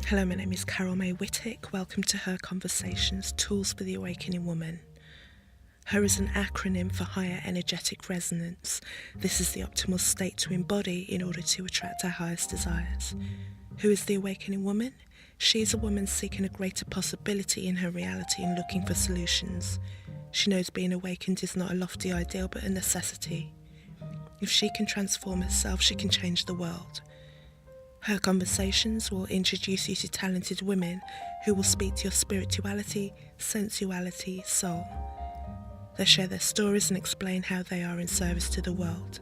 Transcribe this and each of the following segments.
Hello, my name is Carol May Whittick. Welcome to Her Conversations, Tools for the Awakening Woman. Her is an acronym for higher energetic resonance. This is the optimal state to embody in order to attract our highest desires. Who is the awakening woman? She is a woman seeking a greater possibility in her reality and looking for solutions. She knows being awakened is not a lofty ideal but a necessity. If she can transform herself, she can change the world. Her conversations will introduce you to talented women who will speak to your spirituality, sensuality, soul. They share their stories and explain how they are in service to the world.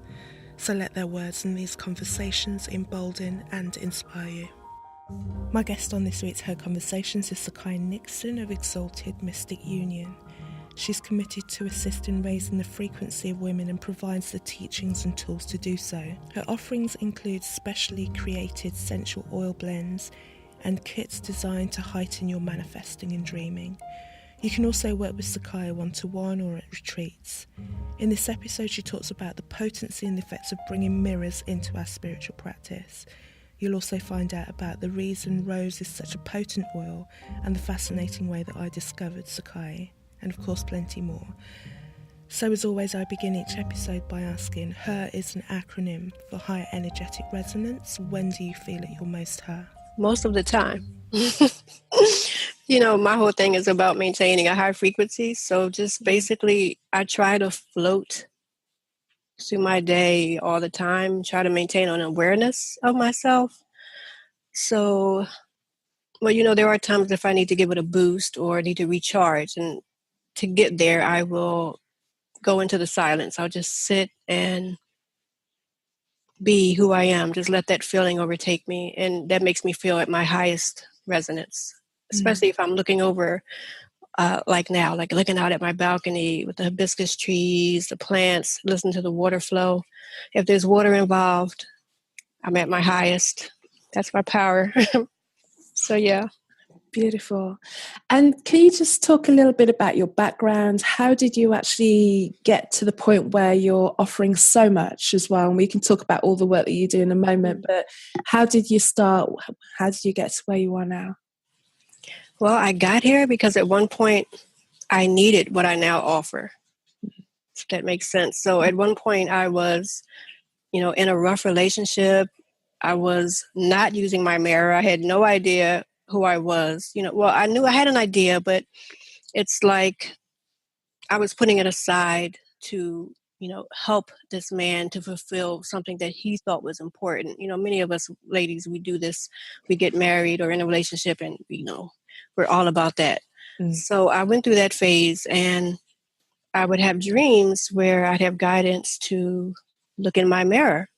So let their words in these conversations embolden and inspire you. My guest on this week's Her Conversations is Sekayi Nixon of Exalted Mystic Union. She's committed to assist in raising the frequency of women and provides the teachings and tools to do so. Her offerings include specially created sensual oil blends and kits designed to heighten your manifesting and dreaming. You can also work with Sekayi one-to-one or at retreats. In this episode, she talks about the potency and the effects of bringing mirrors into our spiritual practice. You'll also find out about the reason rose is such a potent oil and the fascinating way that I discovered Sekayi. And of course plenty more. So as always, I begin each episode by asking, HER is an acronym for higher energetic resonance. When do you feel at your most her? Most of the time. My whole thing is about maintaining a high frequency. So just basically, I try to float through my day all the time, try to maintain an awareness of myself. So, there are times if I need to give it a boost or need to recharge, and to get there, I will go into the silence. I'll just sit and be who I am. Just let that feeling overtake me. And that makes me feel at my highest resonance, especially if I'm looking over, like now, like looking out at my balcony with the hibiscus trees, the plants, listen to the water flow. If there's water involved, I'm at my highest. That's my power. So, yeah. Beautiful. And can you just talk a little bit about your background? How did you actually get to the point where you're offering so much as well? And we can talk about all the work that you do in a moment, but how did you start? How did you get to where you are now? Well, I got here because at one point I needed what I now offer, if that makes sense. So at one point I was, in a rough relationship. I was not using my mirror. I had no idea who I was. I knew I had an idea, but it's like I was putting it aside to, help this man to fulfill something that he thought was important. Many of us ladies, we do this, we get married or in a relationship and, we're all about that. So I went through that phase, and I would have dreams where I'd have guidance to look in my mirror.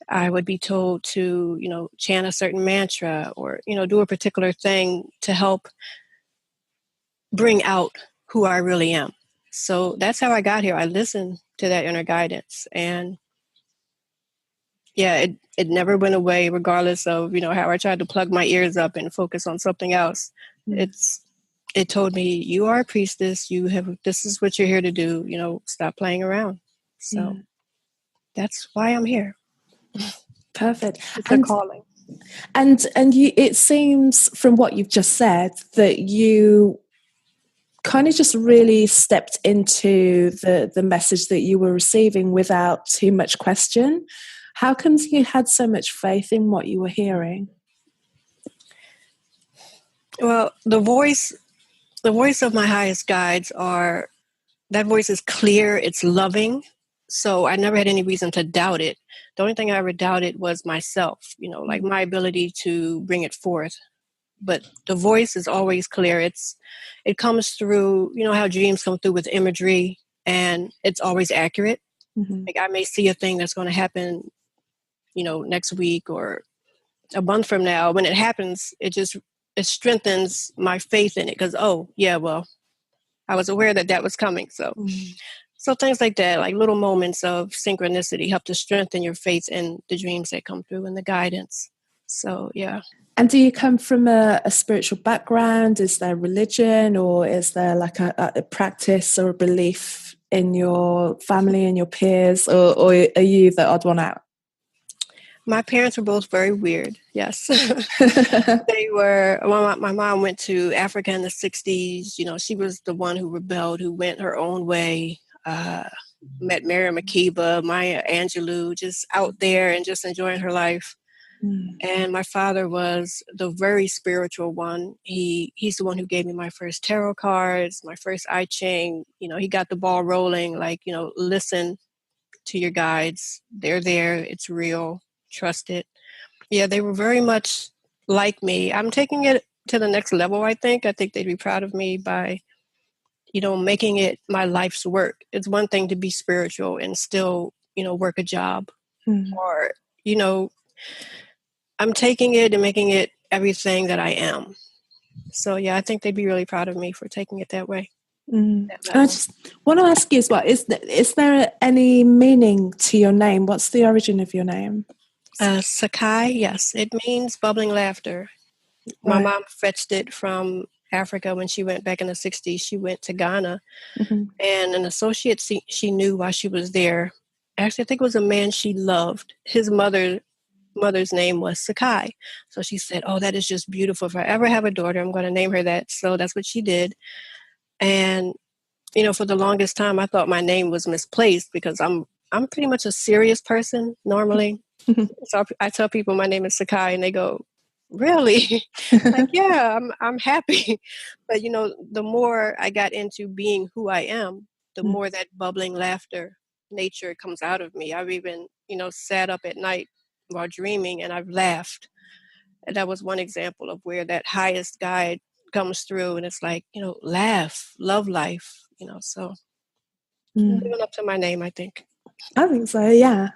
I would be told to, chant a certain mantra or, do a particular thing to help bring out who I really am. So that's how I got here. I listened to that inner guidance, and yeah, it never went away regardless of, how I tried to plug my ears up and focus on something else. It told me, you are a priestess. This is what you're here to do, stop playing around. So that's why I'm here. Perfect. It's a calling. And you, it seems from what you've just said that you kind of just really stepped into the message that you were receiving without too much question. How come you had so much faith in what you were hearing? Well, the voice of my highest guides that voice is clear, it's loving. So I never had any reason to doubt it. The only thing I ever doubted was myself, like my ability to bring it forth. But the voice is always clear. It comes through, how dreams come through with imagery, and it's always accurate. Like I may see a thing that's going to happen, next week or a month from now. When it happens, it strengthens my faith in it because, oh, yeah, well, I was aware that was coming. So things like that, like little moments of synchronicity help to strengthen your faith in the dreams that come through and the guidance. So, yeah. And do you come from a spiritual background? Is there religion, or is there like a practice or a belief in your family and your peers, or are you the odd one out? My parents were both very weird. Yes. My mom went to Africa in the 60s. You know, she was the one who rebelled, who went her own way. Met Mary Makeba, Maya Angelou, just out there and just enjoying her life. And my father was the very spiritual one. He's the one who gave me my first tarot cards, my first I Ching. You know, he got the ball rolling, like, you know, listen to your guides. They're there. It's real. Trust it. Yeah, they were very much like me. I'm taking it to the next level, I think. I think they'd be proud of me by, you know, making it my life's work. It's one thing to be spiritual and still, you know, work a job. Or, you know, I'm taking it and making it everything that I am. So, yeah, I think they'd be really proud of me for taking it that way. I just want to ask you as well, is there any meaning to your name? What's the origin of your name? Sekayi, yes. It means bubbling laughter. My mom fetched it from Africa when she went back in the 60s. She went to Ghana. And an associate she knew while she was there, actually, I think it was a man she loved. His mother's name was Sekayi. So she said, oh, that is just beautiful. If I ever have a daughter, I'm going to name her that. So that's what she did. And, you know, for the longest time, I thought my name was misplaced because I'm pretty much a serious person normally. So I tell people my name is Sekayi and they go, really? Like, yeah, I'm happy. But, you know, the more I got into being who I am, the more that bubbling laughter nature comes out of me. I've even, you know, sat up at night while dreaming and I've laughed. And that was one example of where that highest guide comes through. And it's like, you know, laugh, love life, you know, so living up to my name, I think. I think so, yeah.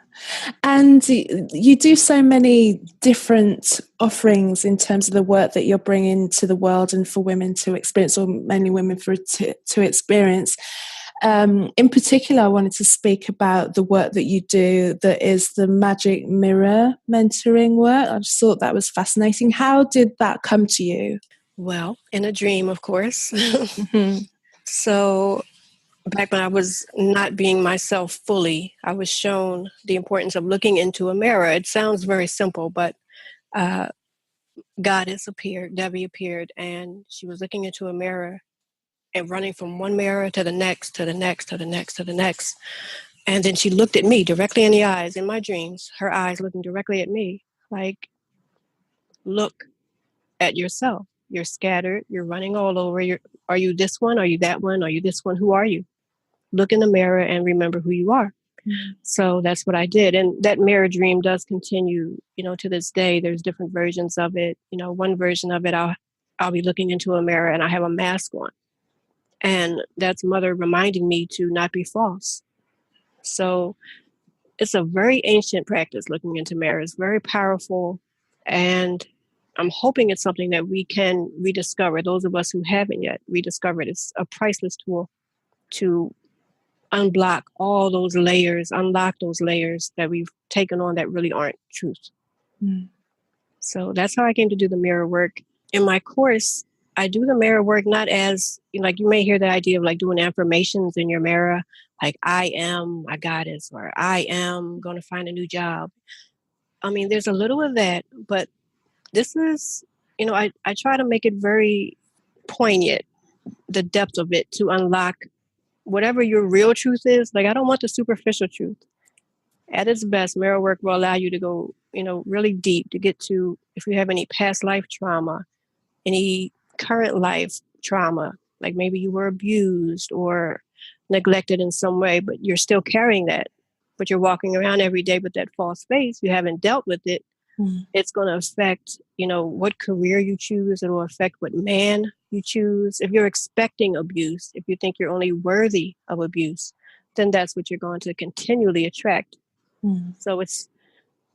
And you do so many different offerings in terms of the work that you're bringing to the world and for women to experience, or mainly women to experience. In particular, I wanted to speak about the work that you do that is the magic mirror mentoring work. I just thought that was fascinating. How did that come to you? Well, in a dream, of course. So back when I was not being myself fully, I was shown the importance of looking into a mirror. It sounds very simple, but Goddess appeared, Debbie appeared, and she was looking into a mirror and running from one mirror to the next, to the next, to the next, to the next. And then she looked at me directly in the eyes in my dreams, her eyes looking directly at me, like, look at yourself. You're scattered. You're running all over. Are you this one? Are you that one? Are you this one? Who are you? Look in the mirror and remember who you are. So that's what I did. And that mirror dream does continue, you know, to this day. There's different versions of it. You know, one version of it, I'll be looking into a mirror and I have a mask on. And that's Mother reminding me to not be false. So it's a very ancient practice, looking into mirrors, very powerful. And I'm hoping it's something that we can rediscover. Those of us who haven't yet rediscovered, it's a priceless tool to unblock all those layers, unlock those layers that we've taken on that really aren't truth. So that's how I came to do the mirror work. In my course, I do the mirror work not as, like, you may hear the idea of like doing affirmations in your mirror, like, I am a goddess, or I am going to find a new job. I mean, there's a little of that, but this is, you know, I try to make it very poignant, the depth of it, to unlock whatever your real truth is. Like, I don't want the superficial truth. At its best, mirror work will allow you to go, you know, really deep, to get to, if you have any past life trauma, any current life trauma, like maybe you were abused or neglected in some way, but you're still carrying that, but you're walking around every day with that false face. You haven't dealt with it. It's going to affect, you know, what career you choose. It will affect what man you choose. If you're expecting abuse, if you think you're only worthy of abuse, then that's what you're going to continually attract. So it's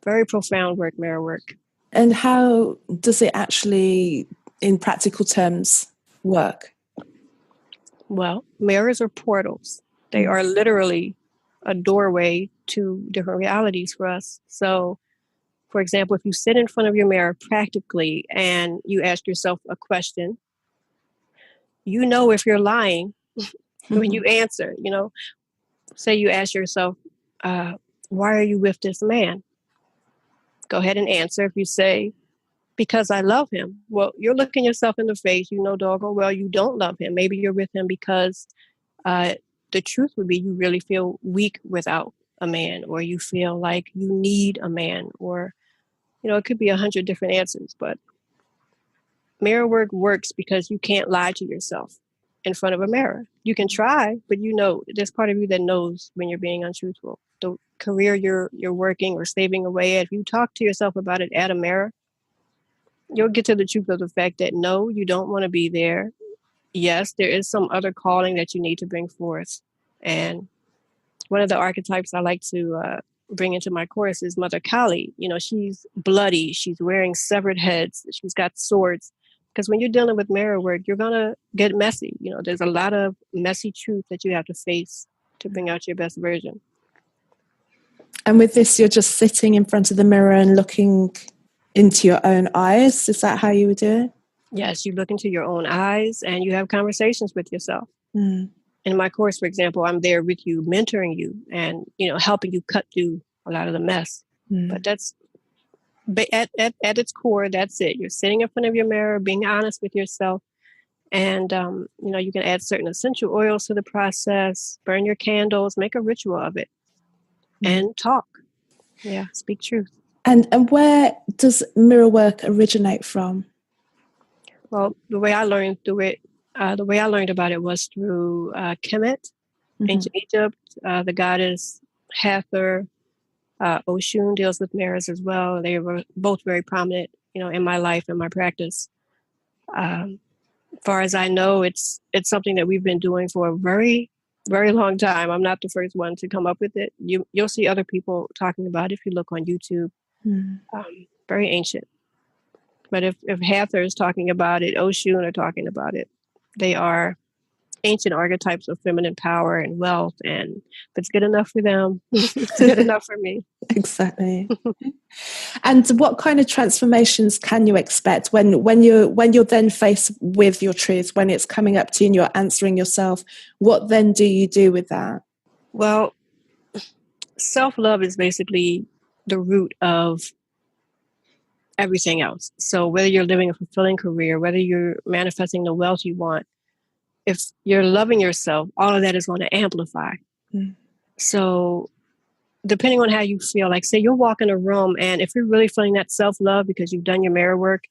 very profound work, mirror work. And how does it actually, in practical terms, work? Well, mirrors are portals. They are literally a doorway to different realities for us. So, for example, if you sit in front of your mirror practically and you ask yourself a question, you know if you're lying when you answer. You know, say you ask yourself, why are you with this man? go ahead and answer. If you say, because I love him, well, you're looking yourself in the face. You know doggone well you don't love him. Maybe you're with him because the truth would be you really feel weak without a man, or you feel like you need a man, or, it could be 100 different answers. But mirror work works because you can't lie to yourself in front of a mirror. You can try, but there's part of you that knows when you're being untruthful. The career you're working or slaving away at, if you talk to yourself about it at a mirror, you'll get to the truth of the fact that no, you don't want to be there. Yes, there is some other calling that you need to bring forth. And one of the archetypes I like to bring into my course is Mother Kali. She's bloody. She's wearing severed heads. She's got swords. Because when you're dealing with mirror work, you're going to get messy. There's a lot of messy truth that you have to face to bring out your best version. And with this, you're just sitting in front of the mirror and looking into your own eyes. Is that how you would do it? Yes, you look into your own eyes and you have conversations with yourself. Mm. In my course, for example, I'm there with you, mentoring you and, helping you cut through a lot of the mess. But that's at its core, that's it. You're sitting in front of your mirror, being honest with yourself. And, you can add certain essential oils to the process, burn your candles, make a ritual of it, and talk. Yeah, speak truth. And where does mirror work originate from? Well, the way I learned about it was through Kemet, ancient Egypt. The goddess Hathor, Oshun deals with mirrors as well. They were both very prominent, in my life and my practice. As far as I know, it's something that we've been doing for a very, very long time. I'm not the first one to come up with it. You'll see other people talking about it if you look on YouTube. Very ancient. But if Hathor is talking about it, Oshun are talking about it. They are ancient archetypes of feminine power and wealth. And if it's good enough for them, it's good enough for me. Exactly. And what kind of transformations can you expect when you're then faced with your truth, when it's coming up to you and you're answering yourself? What then do you do with that? Well, self-love is basically the root of everything else. So whether you're living a fulfilling career, whether you're manifesting the wealth you want, if you're loving yourself, all of that is going to amplify. So depending on how you feel, like say you're walking a room and if you're really feeling that self-love because you've done your mirror work,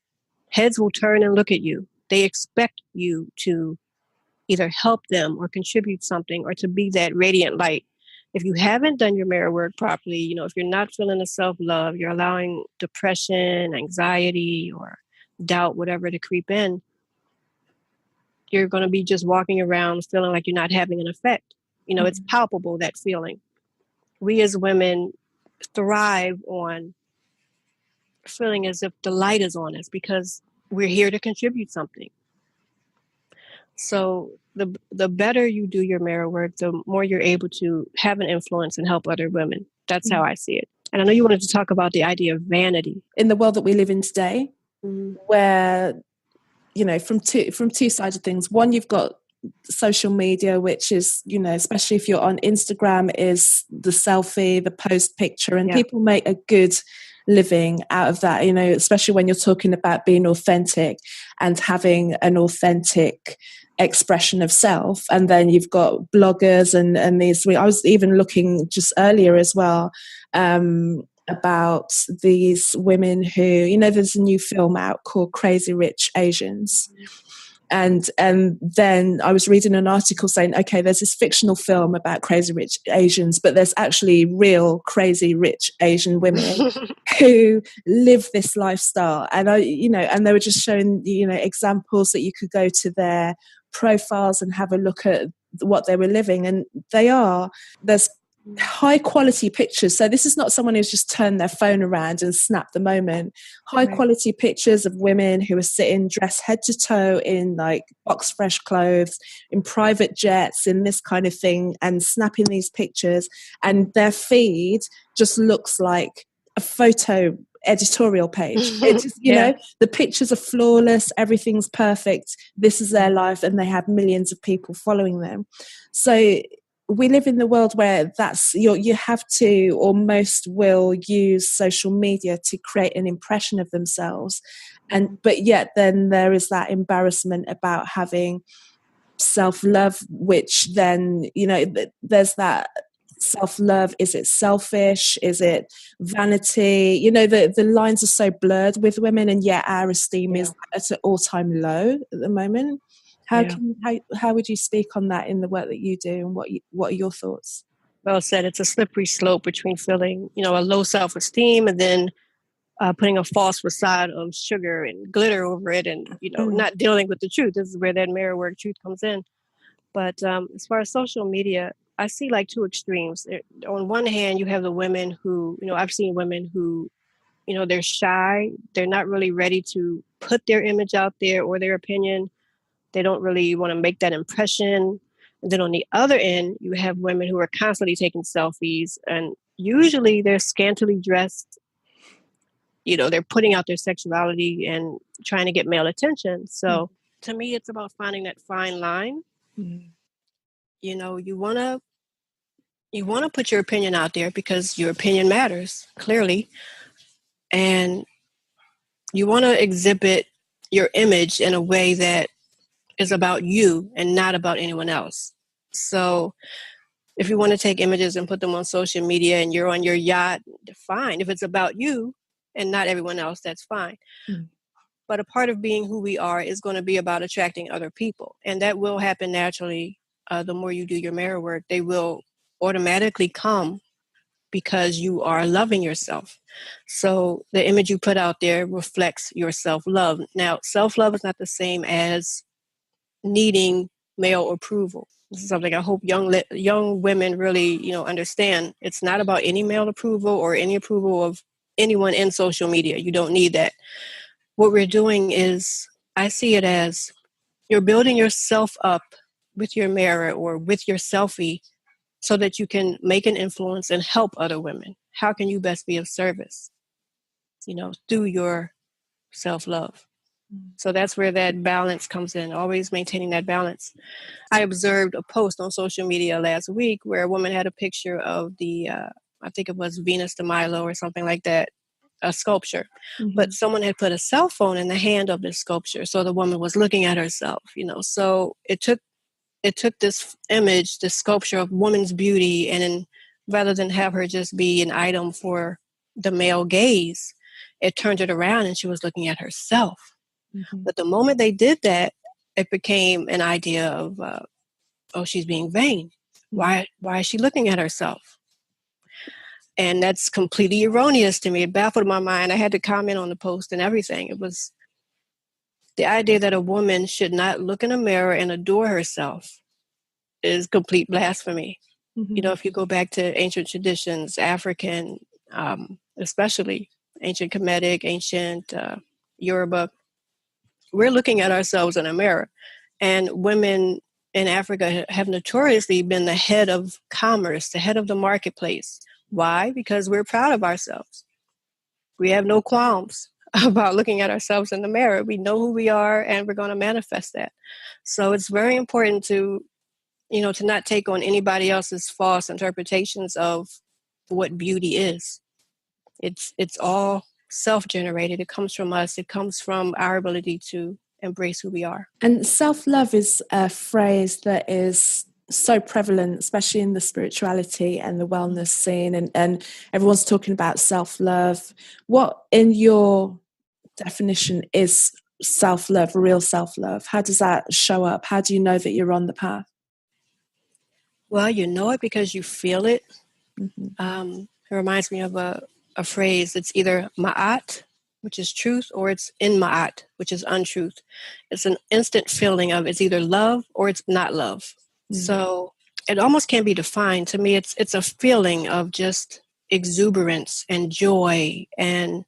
heads will turn and look at you. They expect you to either help them or contribute something or to be that radiant light. If you haven't done your mirror work properly, if you're not feeling the self-love, you're allowing depression, anxiety, or doubt, whatever, to creep in, you're going to be just walking around feeling like you're not having an effect. It's palpable, that feeling. We as women thrive on feeling as if the light is on us because we're here to contribute something. So the better you do your mirror work, the more you're able to have an influence and help other women. That's how I see it. And I know you wanted to talk about the idea of vanity. In the world that we live in today, where, from two sides of things. One, you've got social media, which is, especially if you're on Instagram, is the selfie, the post picture, and people make a good living out of that, especially when you're talking about being authentic and having an authentic expression of self. And then you've got bloggers and these, I was even looking just earlier as well about these women who, there's a new film out called Crazy Rich Asians. And then I was reading an article saying, okay, there's this fictional film about crazy rich Asians, but there's actually real crazy rich Asian women who live this lifestyle. And and they were just showing, examples that you could go to their profiles and have a look at what they were living. And there's high quality pictures. So this is not someone who's just turned their phone around and snapped the moment. High quality pictures of women who are sitting dressed head to toe in like box fresh clothes, in private jets, in this kind of thing, and snapping these pictures. And their feed just looks like a photo editorial page. It just, the pictures are flawless. Everything's perfect. This is their life, and they have millions of people following them. So we live in the world where you have to, or most will use social media to create an impression of themselves, but yet then there is that embarrassment about having self-love, which then, there's that self-love. Is it selfish? Is it vanity? The lines are so blurred with women, and yet our esteem is at an all-time low at the moment. How would you speak on that in the work that you do, and what are your thoughts? Well said. It's a slippery slope between feeling, a low self-esteem and then putting a false facade of sugar and glitter over it, and not dealing with the truth. This is where that mirror work truth comes in. But as far as social media, I see like two extremes. On one hand, you have the women who, I've seen women who, they're shy. They're not really ready to put their image out there or their opinion. They don't really want to make that impression. And then on the other end, you have women who are constantly taking selfies, and usually they're scantily dressed. They're putting out their sexuality and trying to get male attention. So to me, it's about finding that fine line. You want to put your opinion out there because your opinion matters, clearly. And you want to exhibit your image in a way that is about you and not about anyone else. So if you want to take images and put them on social media and you're on your yacht, fine. If it's about you and not everyone else, that's fine. But a part of being who we are is going to be about attracting other people. And that will happen naturally. The more you do your mirror work, they will automatically come because you are loving yourself. So the image you put out there reflects your self-love. Now, self-love is not the same as needing male approval. This is something I hope young women really, understand. It's not about any male approval or any approval of anyone in social media. You don't need that. What we're doing is, I see it as you're building yourself up with your mirror or with your selfie so that you can make an influence and help other women. How can you best be of service? Through your self-love. So that's where that balance comes in, always maintaining that balance. I observed a post on social media last week where a woman had a picture of the, I think it was Venus de Milo or something like that, a sculpture. But someone had put a cell phone in the hand of this sculpture. So the woman was looking at herself, So it took this image, this sculpture of woman's beauty, and rather than have her just be an item for the male gaze, it turned it around and she was looking at herself. But the moment they did that, it became an idea of, she's being vain. Why is she looking at herself? And that's completely erroneous to me. It baffled my mind. I had to comment on the post and everything. It was the idea that a woman should not look in a mirror and adore herself is complete blasphemy. If you go back to ancient traditions, African, especially ancient Kemetic, ancient Yoruba, we're looking at ourselves in a mirror. And women in Africa have notoriously been the head of commerce, the head of the marketplace. Why? Because we're proud of ourselves. We have no qualms about looking at ourselves in the mirror. We know who we are and we're going to manifest that. So it's very important to not take on anybody else's false interpretations of what beauty is. It's all self-generated. It comes from us. It comes from our ability to embrace who we are. And self-love is a phrase that is so prevalent, especially in the spirituality and the wellness scene, and everyone's talking about self-love. What, in your definition, is self-love, real self-love? How does that show up? How do you know that you're on the path? Well, you know it because you feel it. It reminds me of a phrase. It's either ma'at, which is truth, or it's in ma'at, which is untruth. It's an instant feeling of it's either love or it's not love. So it almost can't be defined. To me, it's a feeling of just exuberance and joy and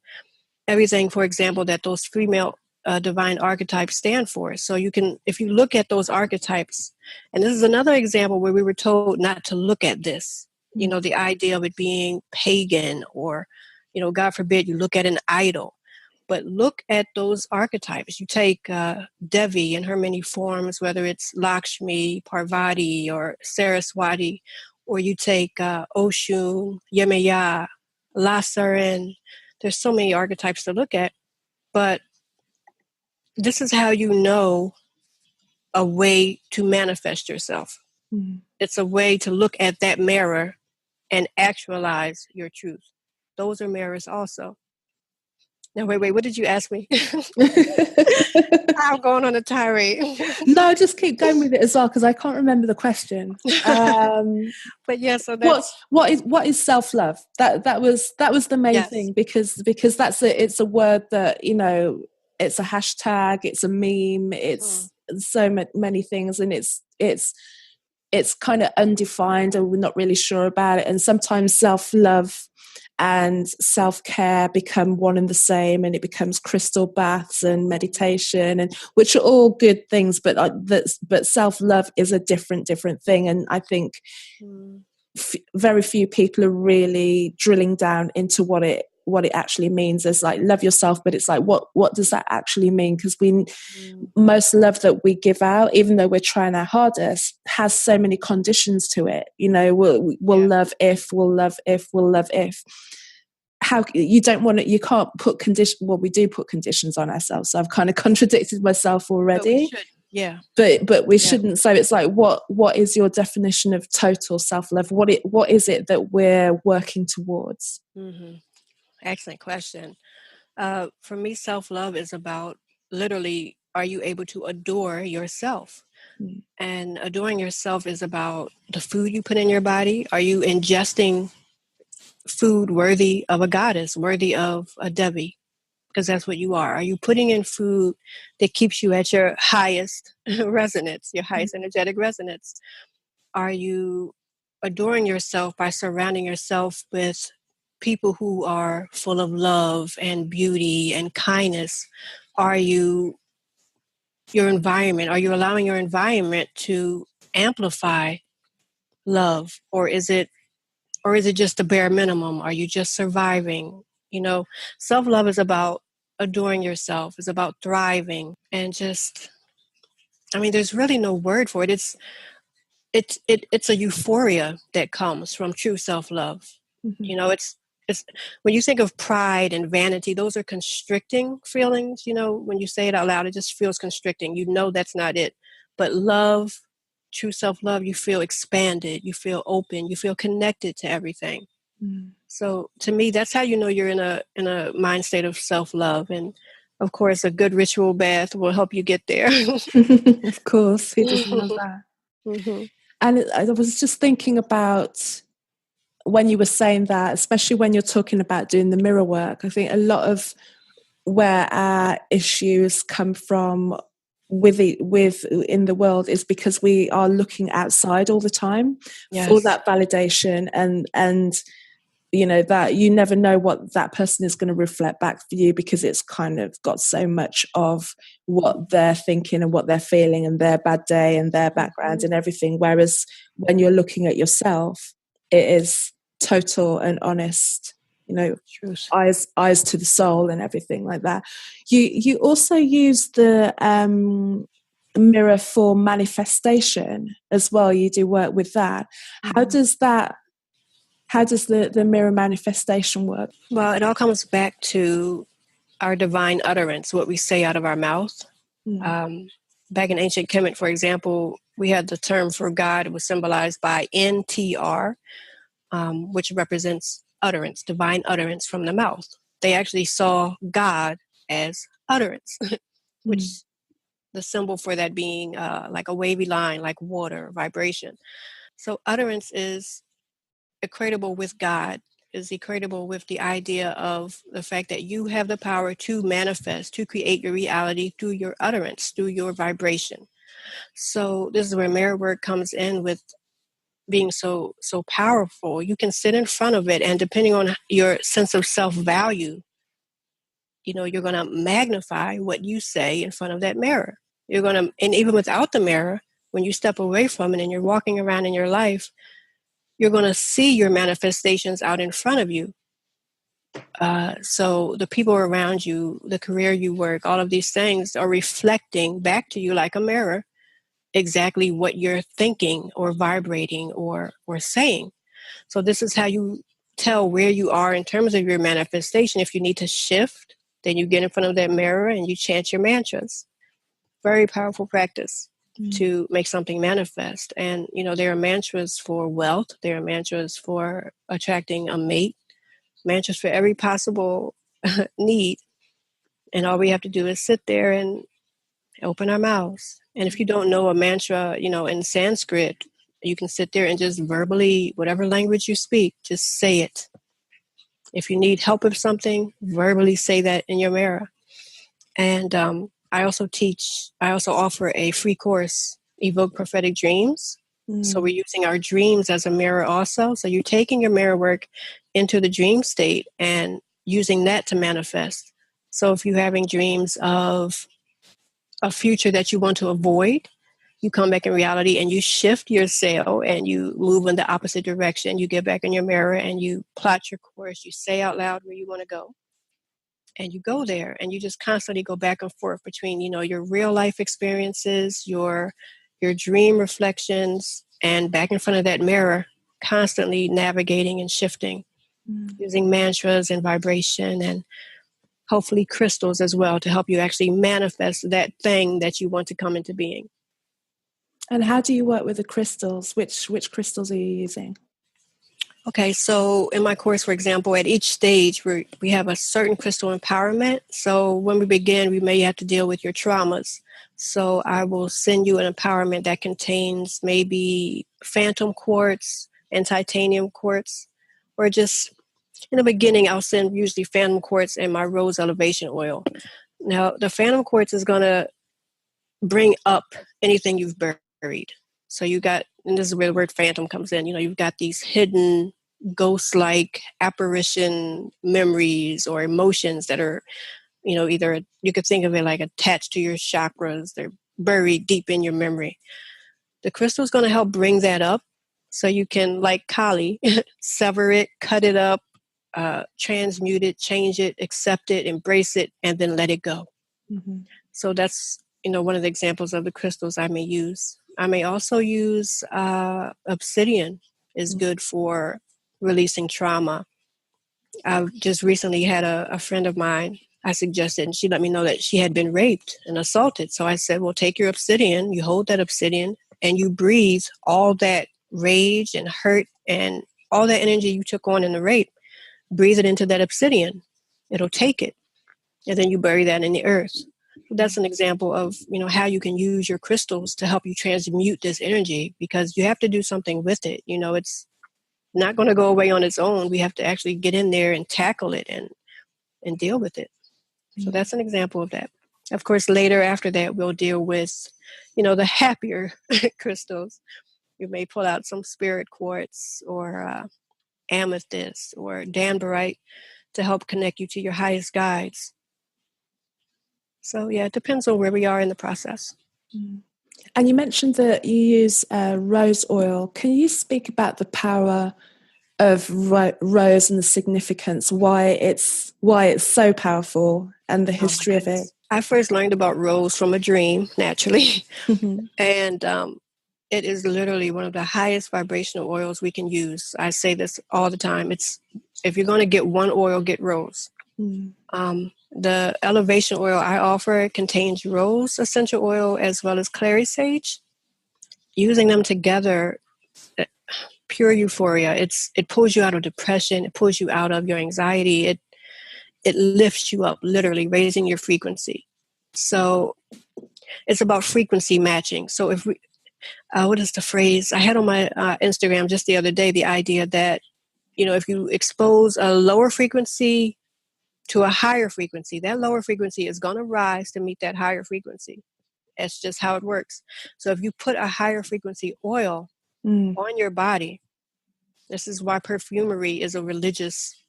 everything, for example, that those female divine archetypes stand for. So you can, if you look at those archetypes, and this is another example where we were told not to look at this, the idea of it being pagan or, God forbid, you look at an idol. But look at those archetypes. You take Devi in her many forms, whether it's Lakshmi, Parvati, or Saraswati, or you take Oshun, Yemaya, Lasaran. There's so many archetypes to look at. But this is how you know a way to manifest yourself. Mm. It's a way to look at that mirror and actualize your truth. Those are mirrors also. Now, wait, what did you ask me? I'm going on a tirade. No, just keep going with it as well, because I can't remember the question. But yeah, so that's what is self-love? That was the main thing, because it's a word that, you know, it's a hashtag, it's a meme, it's so many things, and it's kind of undefined, and we're not really sure about it. And sometimes self-love and self-care become one and the same, and it becomes crystal baths and meditation, and which are all good things, but self-love is a different thing. And I think very few people are really drilling down into what it actually means. As like, love yourself, but it's like, what does that actually mean? Because most love that we give out, even though we're trying our hardest, has so many conditions to it. You know, we'll love if, we'll love if, we'll love if. How you don't want it, you can't put condition. Well, we do put conditions on ourselves, so I've kind of contradicted myself already. But we shouldn't. So it's like, what is your definition of total self-love? What is it that we're working towards? Excellent question. For me, self-love is about, literally, are you able to adore yourself? And adoring yourself is about the food you put in your body. Are you ingesting food worthy of a goddess, worthy of a Devi? Because that's what you are. Are you putting in food that keeps you at your highest resonance, your highest energetic resonance? Are you adoring yourself by surrounding yourself with people who are full of love and beauty and kindness? Are you allowing your environment to amplify love? Or is it just the bare minimum? Are you just surviving? You know, self-love is about adoring yourself, is about thriving, and just, I mean, there's really no word for it. It's a euphoria that comes from true self-love. You know, it's when you think of pride and vanity, those are constricting feelings. You know, when you say it out loud, it just feels constricting. You know, that's not it. But love, true self-love, you feel expanded, you feel open, you feel connected to everything. So to me, that's how you know you're in a mind state of self-love. And of course, a good ritual bath will help you get there. Of course, who doesn't love that? And I was just thinking about, when you were saying that, especially when you're talking about doing the mirror work, I think a lot of where our issues come from in the world is because we are looking outside all the time for that validation, and you know, that you never know what that person is going to reflect back for you, because it's kind of got so much of what they're thinking and what they're feeling and their bad day and their background and everything. Whereas when you're looking at yourself, it is total and honest, you know, eyes to the soul and everything like that. You also use the mirror for manifestation as well. You do work with that. How does the mirror manifestation work? Well, it all comes back to our divine utterance, what we say out of our mouth. Back in ancient Kemet, for example, we had the term for God. It was symbolized by NTR, which represents utterance, divine utterance from the mouth. They actually saw God as utterance, which the symbol for that being like a wavy line, like water, vibration. So utterance is equatable with God, is equatable with the idea of the fact that you have the power to manifest, to create your reality through your utterance, through your vibration. So this is where mirror work comes in with being so powerful. You can sit in front of it, and depending on your sense of self-value, you know, you're going to magnify what you say in front of that mirror. You're going to, and even without the mirror, when you step away from it and you're walking around in your life, you're going to see your manifestations out in front of you. So the people around you, the career you work, all of these things are reflecting back to you like a mirror exactly what you're thinking or vibrating or saying. So this is how you tell where you are in terms of your manifestation. If you need to shift, then you get in front of that mirror and you chant your mantras. Very powerful practice to make something manifest. And, there are mantras for wealth. There are mantras for attracting a mate, mantras for every possible need. And all we have to do is sit there and open our mouths. And if you don't know a mantra, in Sanskrit, you can sit there and just verbally, whatever language you speak, just say it. If you need help with something, verbally say that in your mirror. And I also offer a free course, Evoke Prophetic Dreams. So we're using our dreams as a mirror also. So you're taking your mirror work into the dream state and using that to manifest. So if you're having dreams of a future that you want to avoid, you come back in reality and you shift your sail and you move in the opposite direction. You get back in your mirror and you plot your course. You say out loud where you want to go. And you go there and you just constantly go back and forth between, your real life experiences, your dream reflections, and back in front of that mirror, constantly navigating and shifting, using mantras and vibration and hopefully crystals as well to help you actually manifest that thing that you want to come into being. And how do you work with the crystals? Which crystals are you using? Okay, so in my course, for example, at each stage, we have a certain crystal empowerment. So when we begin, we may have to deal with your traumas. So I will send you an empowerment that contains maybe phantom quartz and titanium quartz, or just in the beginning, I'll send usually phantom quartz and my rose elevation oil. Now, the phantom quartz is going to bring up anything you've buried. So you got, and this is where the word phantom comes in, you've got these hidden ghost-like apparition memories or emotions that are, either you could think of it like attached to your chakras. They're buried deep in your memory. The crystal is going to help bring that up so you can, like Kali, sever it, cut it up, transmute it, change it, accept it, embrace it, and then let it go. Mm-hmm. So that's, one of the examples of the crystals I may use. I may also use obsidian is good for releasing trauma. I've just recently had a friend of mine I suggested, and she let me know that she had been raped and assaulted. So I said, well, take your obsidian, you hold that obsidian, and you breathe all that rage and hurt and all that energy you took on in the rape, breathe it into that obsidian. It'll take it. And then you bury that in the earth. That's an example of, how you can use your crystals to help you transmute this energy, because you have to do something with it. It's not going to go away on its own. We have to actually get in there and tackle it and deal with it. So that's an example of that. Of course, later after that, we'll deal with, the happier crystals. You may pull out some spirit quartz or amethyst or danbarite to help connect you to your highest guides. So, yeah, it depends on where we are in the process. And you mentioned that you use rose oil. Can you speak about the power of rose and the significance, why it's so powerful and the history of it? I first learned about rose from a dream, naturally. And it is literally one of the highest vibrational oils we can use. I say this all the time. If you're going to get one oil, get rose. The elevation oil I offer contains rose essential oil as well as clary sage. Using them together, pure euphoria. It pulls you out of depression. It pulls you out of your anxiety. It lifts you up, literally raising your frequency. So it's about frequency matching. So if we, what is the phrase? I had on my Instagram just the other day the idea that, if you expose a lower frequency to a higher frequency, that lower frequency is going to rise to meet that higher frequency. That's just how it works. So if you put a higher frequency oil on your body, this is why perfumery is a religious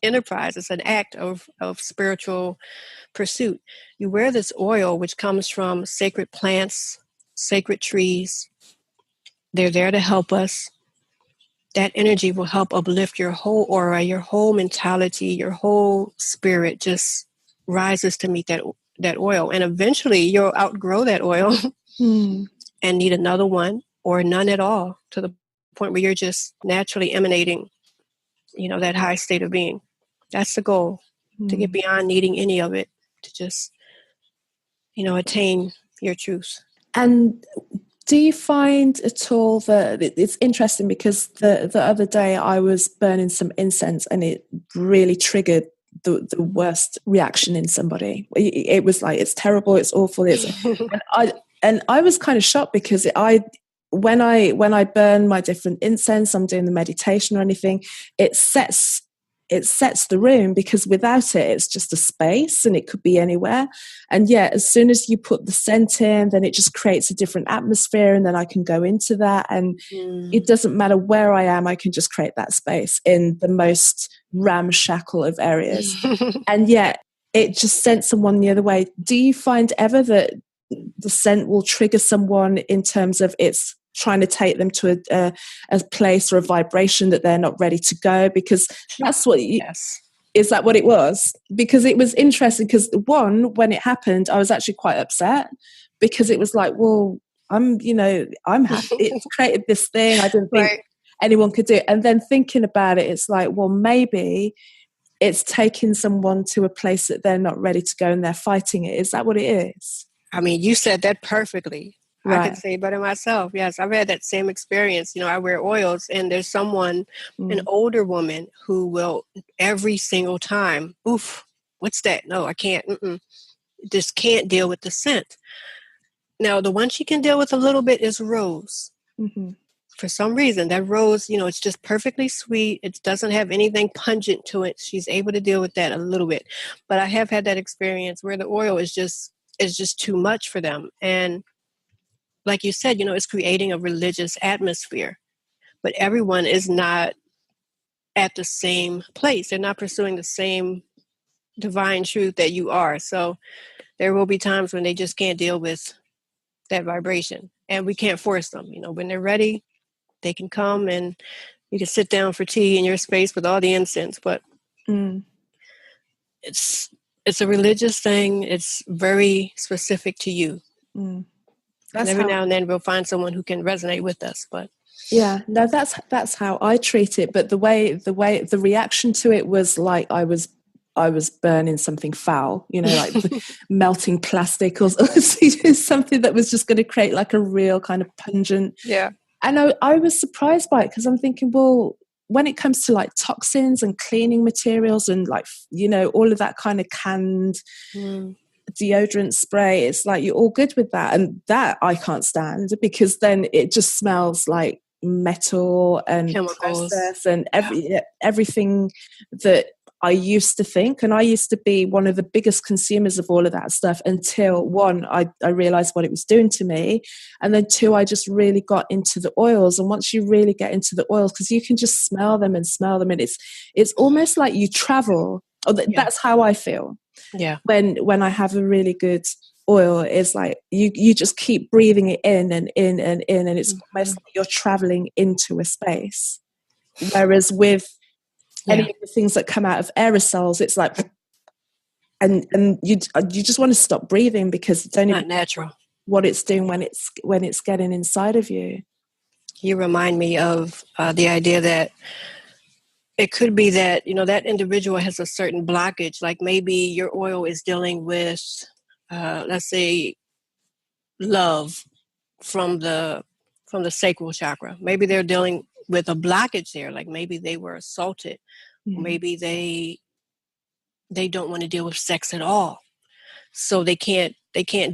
enterprise. It's an act of spiritual pursuit. You wear this oil, which comes from sacred plants, sacred trees. They're there to help us. that energy will help uplift your whole aura, your whole mentality, your whole spirit just rises to meet that oil. And eventually you'll outgrow that oil Mm. and need another one or none at all, to the point where you're just naturally emanating, that high state of being. That's the goal, to get beyond needing any of it, to just, attain your truth. And do you find at all that it's interesting, because the other day I was burning some incense and it really triggered the worst reaction in somebody. It was like, it's terrible, it's awful, and I was kind of shocked, because when I burn my different incense, I'm doing the meditation or anything, it sets the room, because without it, it's just a space and it could be anywhere. And yet, as soon as you put the scent in, then it just creates a different atmosphere, and then I can go into that. And it doesn't matter where I am, I can just create that space in the most ramshackle of areas. And yet, it just sent someone the other way. Do you find ever that the scent will trigger someone in terms of it's trying to take them to a place or a vibration that they're not ready to go? Because that's what Yes. Is that what it was? Because it was interesting, because when it happened, I was actually quite upset, because it was like, well, I'm happy. It's created this thing I didn't think Right. anyone could do. And then thinking about it, it's like, well, maybe it's taking someone to a place that they're not ready to go and they're fighting it. Is that what it is? I mean, you said that perfectly. Right. I could say it better myself. Yes, I've had that same experience. I wear oils, and there's someone, an older woman, who will every single time, oof, what's that? No, I can't. Just can't deal with the scent. Now, the one she can deal with a little bit is rose. Mm-hmm. For some reason, that rose, it's just perfectly sweet. It doesn't have anything pungent to it. She's able to deal with that a little bit. But I have had that experience where the oil is just too much for them. And like you said, it's creating a religious atmosphere. But everyone is not at the same place. They're not pursuing the same divine truth that you are. So there will be times when they just can't deal with that vibration. And we can't force them. When they're ready, they can come and you can sit down for tea in your space with all the incense. But it's a religious thing. It's very specific to you. And every now and then we'll find someone who can resonate with us. But yeah, no, that's how I treat it. But the reaction to it was like I was burning something foul, like melting plastic or something that was just going to create like a real kind of pungent. Yeah. And I was surprised by it, because I'm thinking, well, when it comes to like toxins and cleaning materials and like, all of that kind of canned deodorant spray, it's like you're all good with that. And that I can't stand, because then it just smells like metal and chemicals process and everything that I used to think. And I used to be one of the biggest consumers of all of that stuff until one, I realized what it was doing to me. And then two, I just really got into the oils. And once you really get into the oils, because you can just smell them. And it's almost like you travel. That's how I feel. Yeah. When I have a really good oil, is like you just keep breathing it in and in and in, and it's almost like you're traveling into a space. Whereas with any of the things that come out of aerosols, it's like, and you just want to stop breathing, because it's only not natural what it's doing when it's getting inside of you. You remind me of the idea that it could be that, that individual has a certain blockage. Like maybe your oil is dealing with, let's say, love from the sacral chakra. Maybe they're dealing with a blockage there. Like maybe they were assaulted. Maybe they don't want to deal with sex at all. So they can't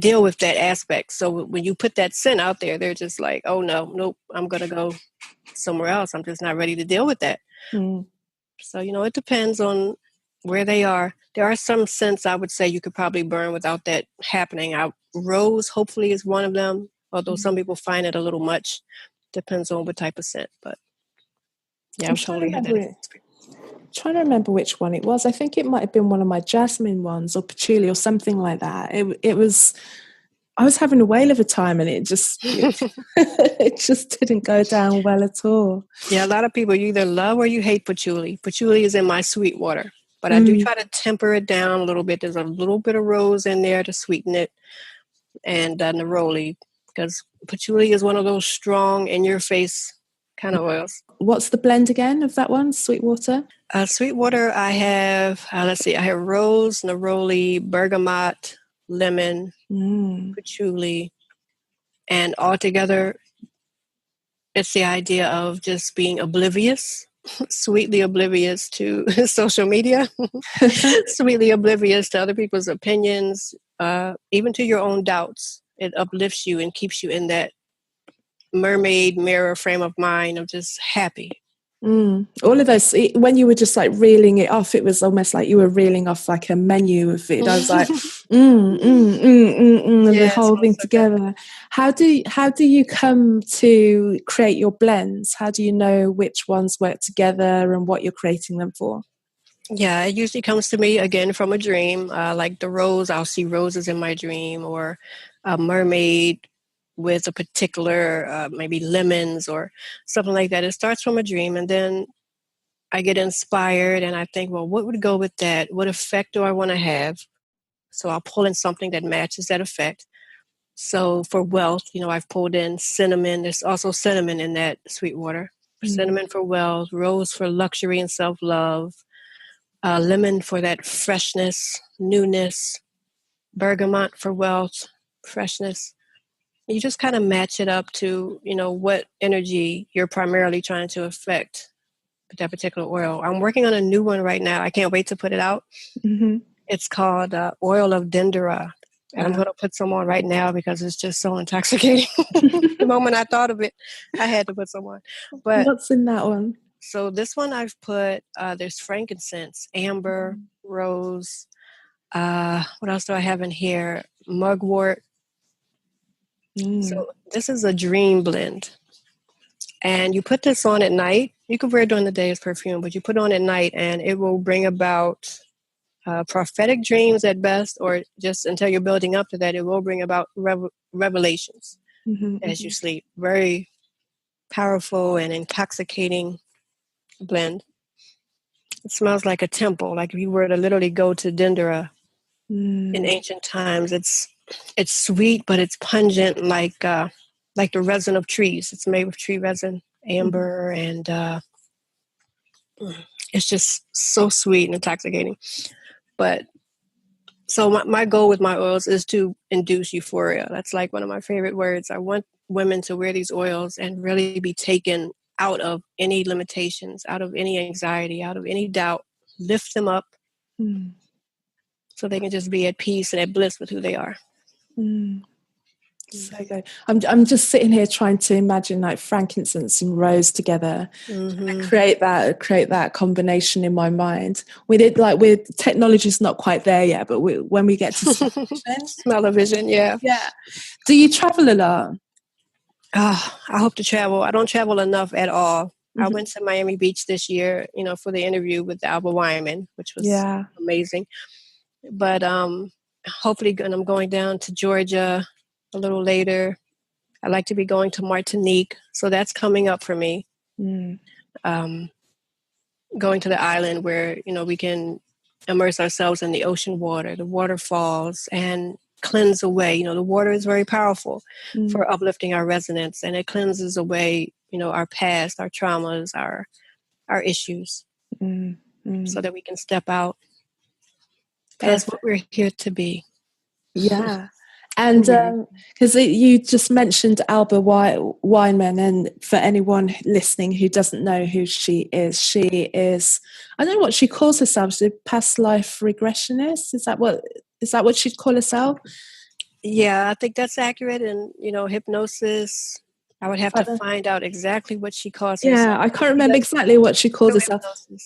deal with that aspect. So when you put that scent out there, they're just like, oh nope, I'm going to go somewhere else. I'm just not ready to deal with that. So, it depends on where they are. There are some scents I would say you could probably burn without that happening. Rose, hopefully, is one of them, although some people find it a little much. Depends on what type of scent. But yeah, I've totally had that experience. Trying to remember which one it was. I think it might have been one of my jasmine ones or patchouli or something like that. It was I was having a whale of a time, and it just it just didn't go down well at all. Yeah, a lot of people, you either love or you hate patchouli. Patchouli is in my sweet water, but I do try to temper it down a little bit. There's a little bit of rose in there to sweeten it, and neroli, because patchouli is one of those strong, in-your-face kind of oils. What's the blend again of that one? Sweetwater? Sweetwater, I have, let's see, I have rose, neroli, bergamot, lemon, patchouli, and altogether, it's the idea of just being oblivious, sweetly oblivious to social media, sweetly oblivious to other people's opinions, even to your own doubts. It uplifts you and keeps you in that mermaid mirror frame of mind of just happy. All of those, when you were just like reeling it off, it was almost like you were reeling off like a menu of food. I was like, the whole thing together. Good. How do you come to create your blends? How do you know which ones work together and what you're creating them for? Yeah, it usually comes to me again from a dream. Like the rose, I'll see roses in my dream, or a mermaid with a particular, maybe lemons or something like that. It starts from a dream, and then I get inspired and I think, well, what would go with that? What effect do I want to have? So I'll pull in something that matches that effect. So for wealth, I've pulled in cinnamon. There's also cinnamon in that sweet water. Cinnamon for wealth, rose for luxury and self-love, lemon for that freshness, newness, bergamot for wealth, freshness. You just kind of match it up to, what energy you're primarily trying to affect with that particular oil. I'm working on a new one right now. I can't wait to put it out. It's called Oil of Dendera. And I'm going to put some on right now because it's just so intoxicating. The moment I thought of it, I had to put some on. But what's in that one? So this one I've put, there's frankincense, amber, rose. What else do I have in here? Mugwort. So this is a dream blend. And you put this on at night. You can wear it during the day as perfume, but you put it on at night and it will bring about prophetic dreams at best, or just until you're building up to that, it will bring about revelations as you sleep. Very powerful and intoxicating blend. It smells like a temple. Like if you were to literally go to Dendera in ancient times, it's sweet, but it's pungent, like the resin of trees. It's made with tree resin, amber, and it's just so sweet and intoxicating. But so my goal with my oils is to induce euphoria. That's like one of my favorite words. I want women to wear these oils and really be taken out of any limitations, out of any anxiety, out of any doubt. Lift them up so they can just be at peace and at bliss with who they are. So good. I'm just sitting here trying to imagine like frankincense and rose together and create that combination in my mind. Technology's not quite there yet, but when we get to smell-o-vision, yeah. Do you travel a lot? I hope to travel. I don't travel enough at all. I went to Miami Beach this year, for the interview with Alba Wyman, which was amazing. But hopefully, and I'm going down to Georgia a little later. I like to be going to Martinique, so that's coming up for me. Going to the island where we can immerse ourselves in the ocean water, the waterfalls, and cleanse away. The water is very powerful for uplifting our resonance, and it cleanses away our past, our traumas, our issues, so that we can step out as what we're here to be. Yeah. And because you just mentioned Alba Weinman, and for anyone listening who doesn't know who she is, I don't know what she calls herself. She's a past life regressionist. Is that what she'd call herself? Yeah, I think that's accurate. And, hypnosis, I would have to find out exactly what she calls herself. Yeah, I can't remember exactly what she calls herself.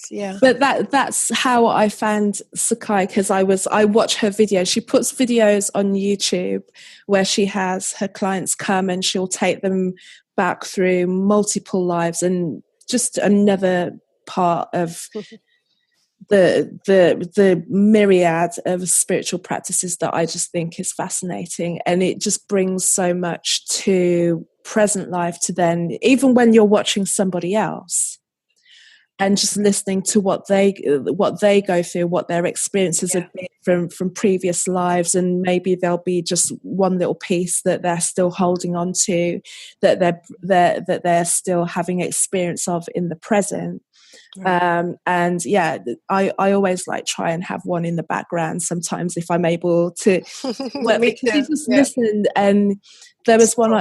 Yeah. But that's how I found Sekayi, because I watch her videos. She puts videos on YouTube where she has her clients come and she'll take them back through multiple lives and just another part of the myriad of spiritual practices that I just think is fascinating, and it just brings so much to present life. To then, even when you're watching somebody else and just listening to what they go through, what their experiences have been from previous lives, and maybe there'll be just one little piece that they're still holding on to, that they're still having experience of in the present. Right. And yeah, I always like try and have one in the background sometimes if I'm able to. Well, because you just listen, and there was one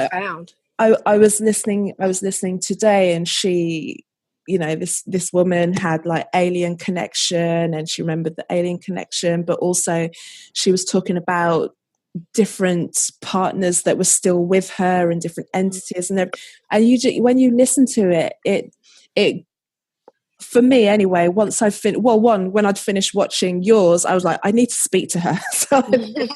I was listening today, and she, you know, this woman had like alien connection, and she remembered the alien connection, but also she was talking about different partners that were still with her and different entities, and you, when you listen to it for me anyway, once when I'd finished watching yours, I was like, I need to speak to her. So I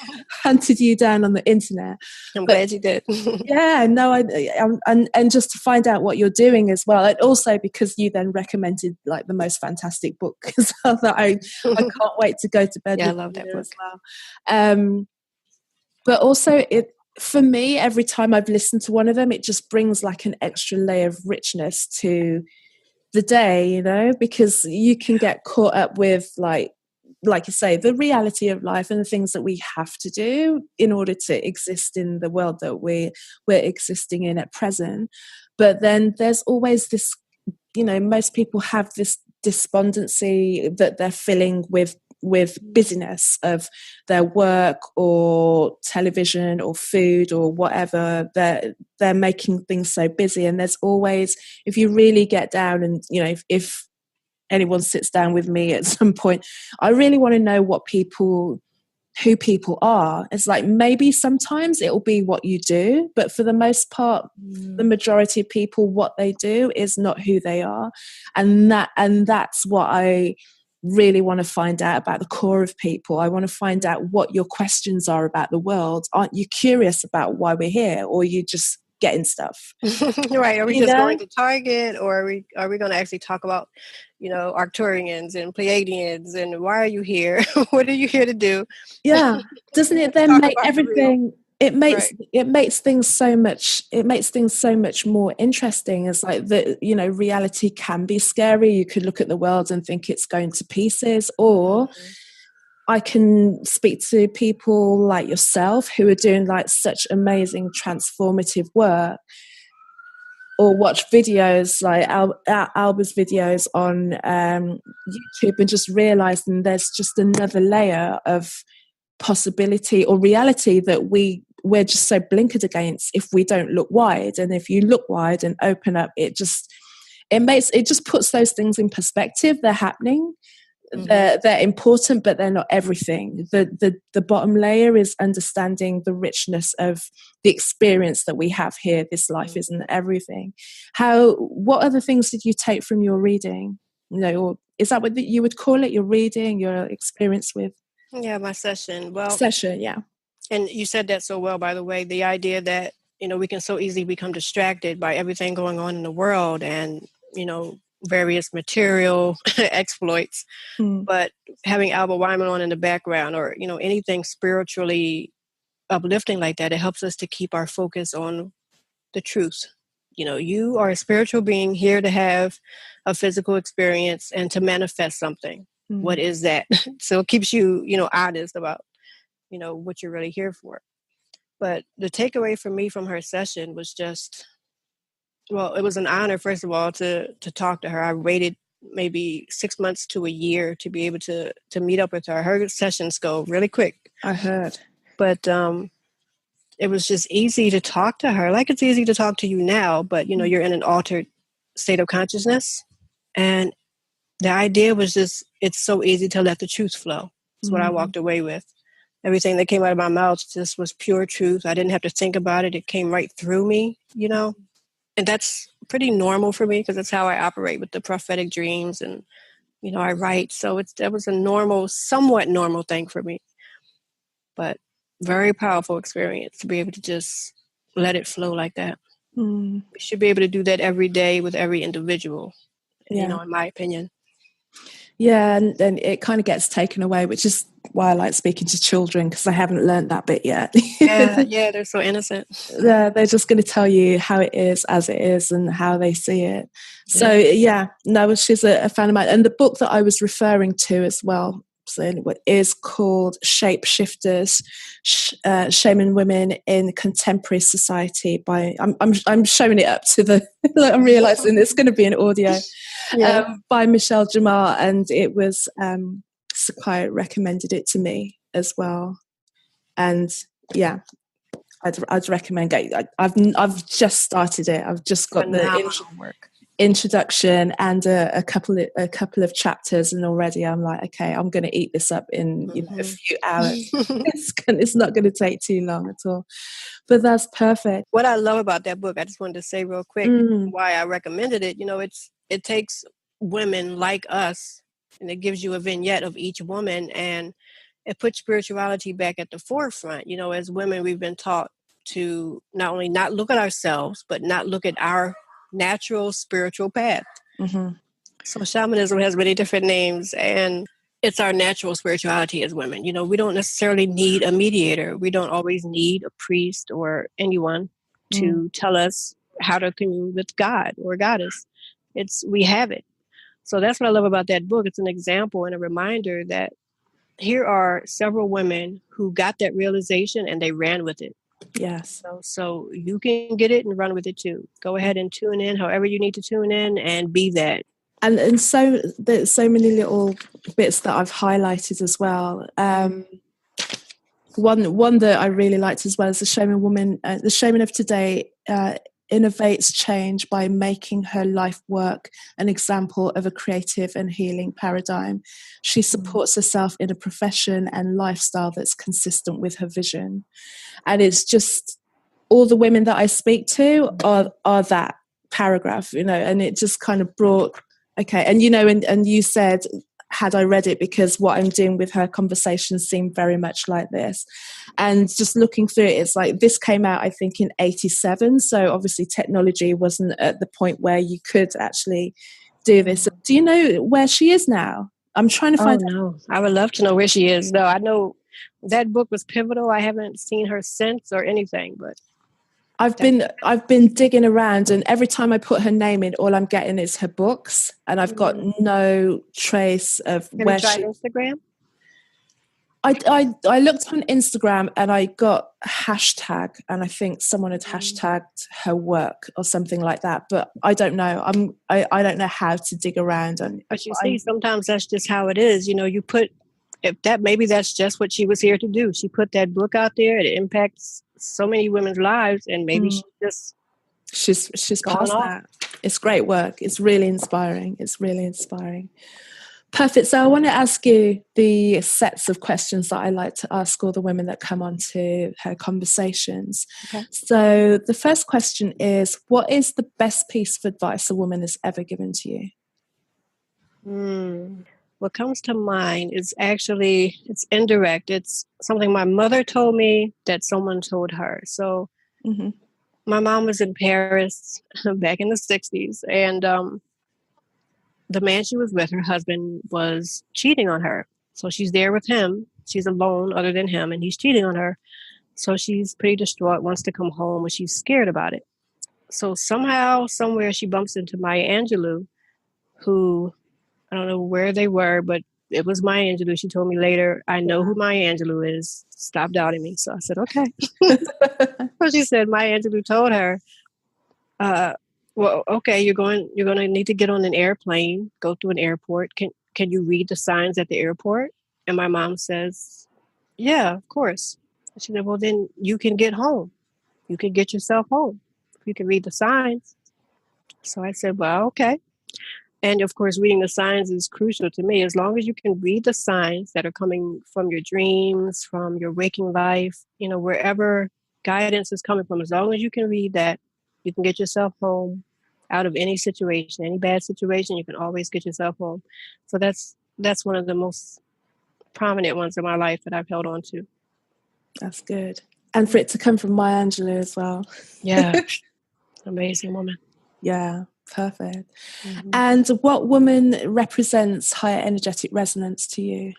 hunted you down on the internet. I'm glad you did. Yeah, no, and just to find out what you're doing as well, and also because you then recommended like the most fantastic book as well, that I can't wait to go to bed. Yeah, I love that book as well. But also for me, every time I've listened to one of them, it just brings like an extra layer of richness to the day, you know, because you can get caught up with like you say, the reality of life and the things that we have to do in order to exist in the world that we're existing in at present. But then there's always this, you know, most people have this despondency that they're filling with busyness of their work or television or food or whatever. They're making things so busy, and there's always, if you really get down and, you know, if anyone sits down with me at some point, I really want to know who people are. It's like, maybe sometimes it will be what you do, but for the most part, the majority of people, what they do is not who they are. And that's what I really want to find out about the core of people. I want to find out what your questions are about the world. Aren't you curious about why we're here, or are you just getting stuff? Right. Are we just going to Target, or are we going to actually talk about, you know, Arcturians and Pleiadians, and why are you here? What are you here to do? Yeah. Doesn't it then make everything, it makes things so much more interesting. It's like that, you know, reality can be scary. You could look at the world and think it's going to pieces, or I can speak to people like yourself who are doing like such amazing transformative work, or watch videos like Alba's videos on YouTube, and just realizing there's just another layer of possibility or reality that we're just so blinkered against if we don't look wide. And if you look wide and open up, it just puts those things in perspective. They're happening. They're important, but they're not everything. The bottom layer is understanding the richness of the experience that we have here. This life isn't everything. What other things did you take from your reading? You know, or is that what you would call it? Your reading, your experience with? Yeah, my session. Yeah. And you said that so well, by the way. The idea that, you know, we can so easily become distracted by everything going on in the world, and, you know, various material exploits, but having Alba Wyman on in the background, or, you know, anything spiritually uplifting like that, it helps us to keep our focus on the truth. You know, you are a spiritual being here to have a physical experience and to manifest something. What is that? So it keeps you, you know, honest about, you know, what you're really here for. But the takeaway for me from her session was just, well, it was an honor, first of all, to talk to her. I waited maybe 6 months to a year to be able to meet up with her. Her sessions go really quick. I heard. But it was just easy to talk to her. Like it's easy to talk to you now, but, you know, you're in an altered state of consciousness. And the idea was just, it's so easy to let the truth flow. That's what I walked away with. Everything that came out of my mouth just was pure truth. I didn't have to think about it. It came right through me, you know. And that's pretty normal for me, because that's how I operate with the prophetic dreams, and, you know, I write. So that was a somewhat normal thing for me. But very powerful experience to be able to just let it flow like that. We should be able to do that every day with every individual, you know, in my opinion. Yeah, and it kind of gets taken away, which is why I like speaking to children, because I haven't learned that bit yet. Yeah, they're so innocent. They're just going to tell you how it is as it is and how they see it. So yeah, no, she's a fan of mine. And the book that I was referring to as well, so it is called Shapeshifters, Shaming Women in Contemporary Society. By I'm showing it up to the. I'm realizing it's going to be an audio. By Michelle Jamar, and it was Sekayi recommended it to me as well. And yeah, I'd recommend going. I've just started it. I've just got the introduction and a couple of chapters, and already I'm like, okay, I'm going to eat this up in a few hours. It's not going to take too long at all. But that's perfect. What I love about that book, I just wanted to say real quick why I recommended it. It takes women like us, and it gives you a vignette of each woman, and it puts spirituality back at the forefront. As women, we've been taught to not only not look at ourselves, but not look at our natural spiritual path. So shamanism has many different names, and it's our natural spirituality as women. We don't necessarily need a mediator. We don't always need a priest or anyone to tell us how to commune with God or goddess. We have it. So that's what I love about that book. It's an example and a reminder that here are several women who got that realization and they ran with it. Yes. So you can get it and run with it too. Go ahead and tune in however you need to tune in and be that. And so there's so many little bits that I've highlighted as well. One that I really liked as well is the shaman woman. The shaman of today innovates change by making her life work an example of a creative and healing paradigm. She supports herself in a profession and lifestyle that's consistent with her vision. And it's just all the women that I speak to are that paragraph, and it just kind of brought, okay. And, and you said, had I read it, because what I'm doing with her conversations seemed very much like this. And just looking through it, it's like this came out, I think, in 87. So obviously technology wasn't at the point where you could actually do this. Do you know where she is now? I'm trying to find out. No, I would love to know where she is. No, I know that book was pivotal. I haven't seen her since or anything, but I've been digging around, and every time I put her name in, all I'm getting is her books, and I've got no trace of where she. Instagram? I looked on Instagram and I got a hashtag, and I think someone had hashtagged her work or something like that. But I don't know. I don't know how to dig around. But you see, sometimes that's just how it is. You put maybe that's just what she was here to do. She put that book out there. It impacts so many women's lives, and maybe she's past that. It's great work. It's really inspiring. Perfect. So I want to ask you the sets of questions that I like to ask all the women that come on to her conversations. Okay. So the first question is, what is the best piece of advice a woman has ever given to you? What comes to mind is actually, it's indirect. It's something my mother told me that someone told her. So my mom was in Paris back in the 60s, and the man she was with, her husband, was cheating on her. So she's there with him. She's alone other than him, and he's cheating on her. So she's pretty distraught, wants to come home, but she's scared about it. So somehow, somewhere, she bumps into Maya Angelou, who, I don't know where they were, but it was Maya Angelou. She told me later, I know who Maya Angelou is. Stop doubting me. So I said, okay. So she said Maya Angelou told her, well, okay, you're going to need to get on an airplane, go through an airport. Can you read the signs at the airport? And my mom says, yeah, of course. She said, well, then you can get home. You can get yourself home. You can read the signs. So I said, well, okay. And of course, reading the signs is crucial to me. As long as you can read the signs that are coming from your dreams, from your waking life, wherever guidance is coming from, as long as you can read that, you can get yourself home out of any situation, any bad situation. You can always get yourself home. So that's one of the most prominent ones in my life that I've held on to. That's good. And for it to come from Maya Angelou as well. Yeah. Amazing woman. Yeah. Perfect. Mm-hmm. And what woman represents higher energetic resonance to you?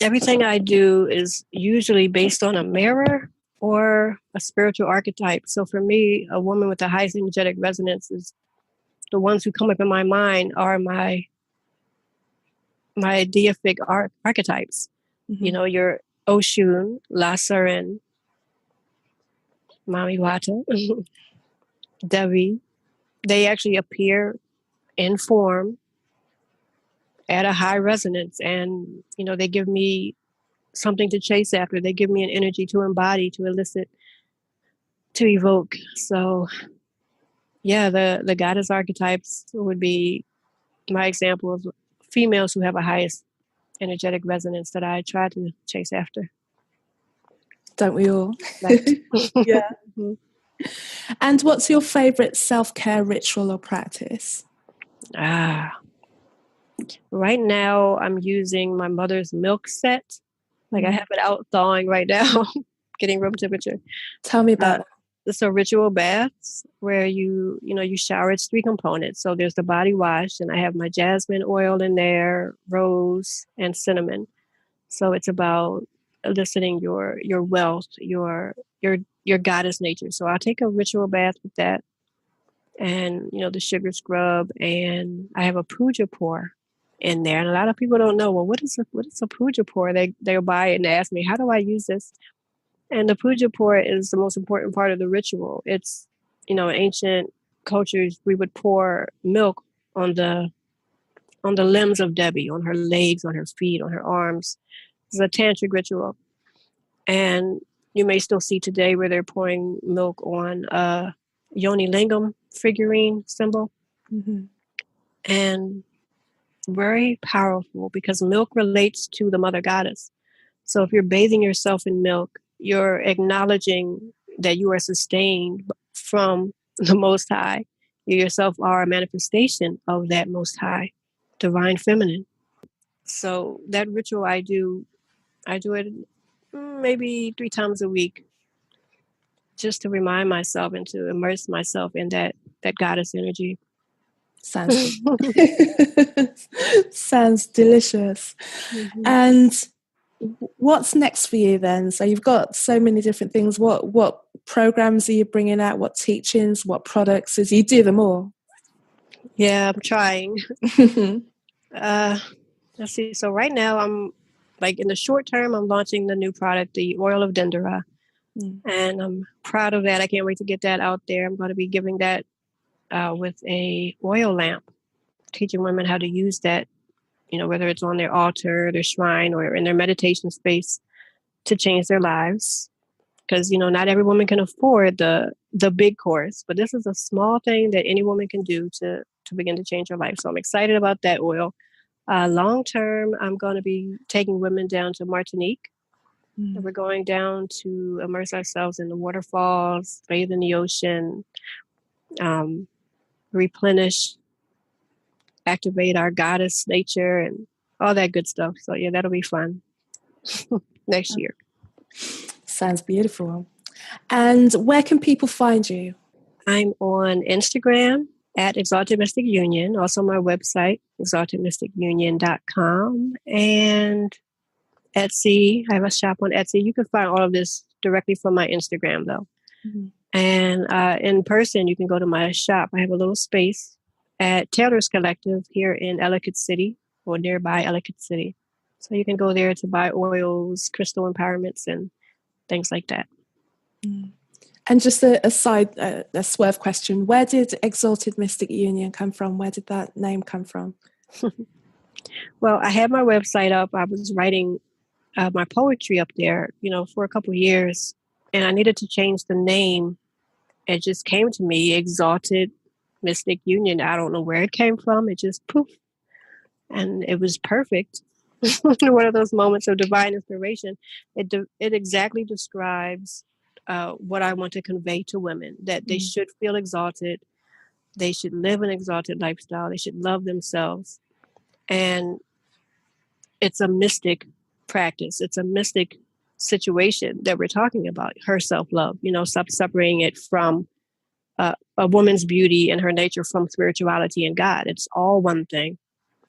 Everything I do is usually based on a mirror or a spiritual archetype. So for me, a woman with the highest energetic resonance is the ones who come up in my mind are my deific archetypes. Mm-hmm. You know, your Oshun, Lasarin, Mami Wata, Devi. They actually appear in form at a high resonance, and you know, they give me something to chase after. They give me an energy to embody, to elicit, to evoke. So yeah, the goddess archetypes would be my example of females who have a highest energetic resonance that I try to chase after. Don't we all? Yeah. And what's your favorite self-care ritual or practice? Right now I'm using my mother's milk set. Like I have it out thawing right now, getting room temperature. Tell me about It's a ritual baths where you shower. It's 3 components. So there's the body wash, and I have my jasmine oil in there, rose, and cinnamon. So it's about eliciting your wealth, your goddess nature. So I'll take a ritual bath with that, and you know, the sugar scrub, and I have a puja pour in there. And a lot of people don't know, well, what is a puja pour? They'll buy it and ask me, how do I use this? And the puja pour is the most important part of the ritual. It's, you know, in ancient cultures, we would pour milk on the limbs of Debbie, on her legs, on her feet, on her arms. It's a tantric ritual. And you may still see today where they're pouring milk on a Yoni Lingam figurine symbol. Mm-hmm. And very powerful because milk relates to the mother goddess. So if you're bathing yourself in milk, you're acknowledging that you are sustained from the Most High. You yourself are a manifestation of that Most High, divine feminine. So that ritual I do it maybe 3 times a week, just to remind myself and to immerse myself in that goddess energy. Sounds sounds delicious. Mm-hmm. And what's next for you then? So you've got so many different things. What programs are you bringing out? What teachings? What products? As you do them all? Yeah, I'm trying. Let's see. So right now I'm like in the short term, I'm launching the new product, the oil of Dendera. And I'm proud of that. I can't wait to get that out there. I'm going to be giving that with a oil lamp, teaching women how to use that, you know, whether it's on their altar, their shrine, or in their meditation space to change their lives. Because, you know, not every woman can afford the big course, but this is a small thing that any woman can do to begin to change her life. So I'm excited about that oil. Long term, I'm going to be taking women down to Martinique. And we're going down to immerse ourselves in the waterfalls, bathe in the ocean, replenish, activate our goddess nature, and all that good stuff. So yeah, that'll be fun next year. Sounds beautiful. And where can people find you? I'm on Instagram at Exalted Mystic Union, also my website, exaltedmysticunion.com, and Etsy. I have a shop on Etsy. You can find all of this directly from my Instagram, though. Mm-hmm. And in person, you can go to my shop. I have a little space at Taylor's Collective here in Ellicott City, or nearby Ellicott City. So you can go there to buy oils, crystal empowerments, and things like that. Mm. And just a swerve question. Where did Exalted Mystic Union come from? Where did that name come from? Well, I had my website up. I was writing my poetry up there, you know, for a couple of years, and I needed to change the name. It just came to me, Exalted Mystic Union. I don't know where it came from. It just poof, and it was perfect. One of those moments of divine inspiration. It exactly describes what I want to convey to women, that they should feel exalted. They should live an exalted lifestyle. They should love themselves. And it's a mystic practice. It's a mystic situation that we're talking about, her self-love, you know, separating it from a a woman's beauty and her nature from spirituality and God. It's all one thing.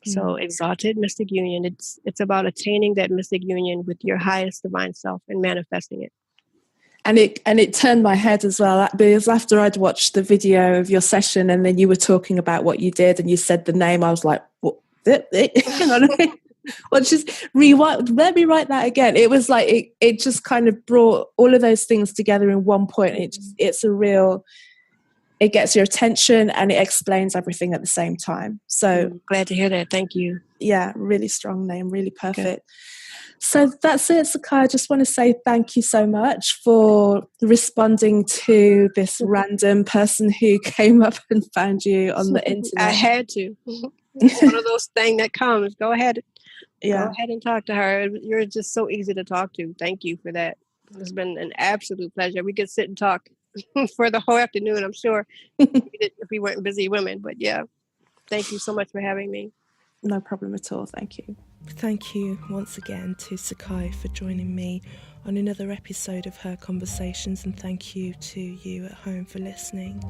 So exalted mystic union, it's about attaining that mystic union with your highest divine self and manifesting it. And it turned my head as well, because after I'd watched the video of your session and then you were talking about what you did and you said the name, I was like, what? You know what I mean? Well, just let me write that again. It was like it just kind of brought all of those things together in one point. It gets your attention and it explains everything at the same time. So glad to hear that. Thank you. Yeah, really strong name, really perfect. Okay. So that's it, Sekayi. I just want to say thank you so much for responding to this random person who came up and found you on the internet. I had to. It's one of those things that comes. Go ahead. Yeah. Go ahead and talk to her. You're just so easy to talk to. Thank you for that. It's been an absolute pleasure. We could sit and talk for the whole afternoon, I'm sure, if we weren't busy women. But yeah, thank you so much for having me. No problem at all. Thank you. Thank you once again to Sekayi for joining me on another episode of Her Conversations, and thank you to you at home for listening.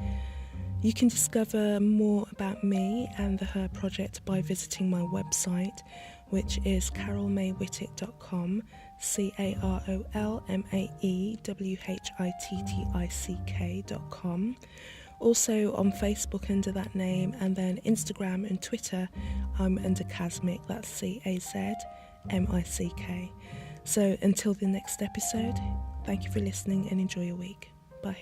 You can discover more about me and the Her Project by visiting my website, which is carolmaywhittick.com, carolmaewhittick.com. Also on Facebook under that name, and then Instagram and Twitter, I'm under Kazmic, that's CAZMICK. So until the next episode, thank you for listening and enjoy your week. Bye.